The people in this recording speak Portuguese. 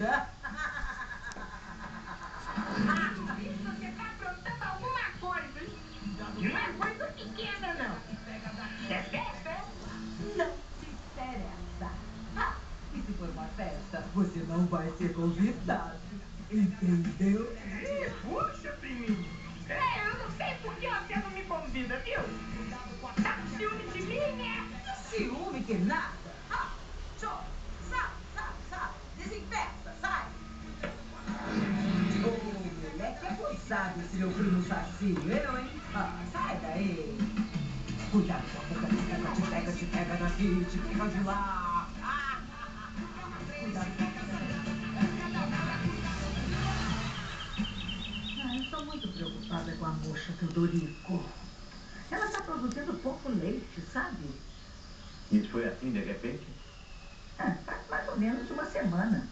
vida. Você tá aprontando alguma coisa, hein? Não é coisa pequena, não. É festa? Não te interessa. E se for uma festa, você não vai ser convidado. Entendeu? Ih, puxa, menino. Eu não sei por que você não me convida, viu? Tá com ciúme de mim, né? Que ciúme que nada. Tchau. Sai. Desinfesta, sai. Ô, moleque abusado esse meu primo Saci. Eu, hein? Sai daí. Cuidado com a boca, te pega daqui, te pega de lá. Cuidado com a boca. Eu estou muito preocupada com a moça Teodorico. Ela está produzindo pouco leite, sabe? Isso foi assim, de repente? Faz mais ou menos uma semana.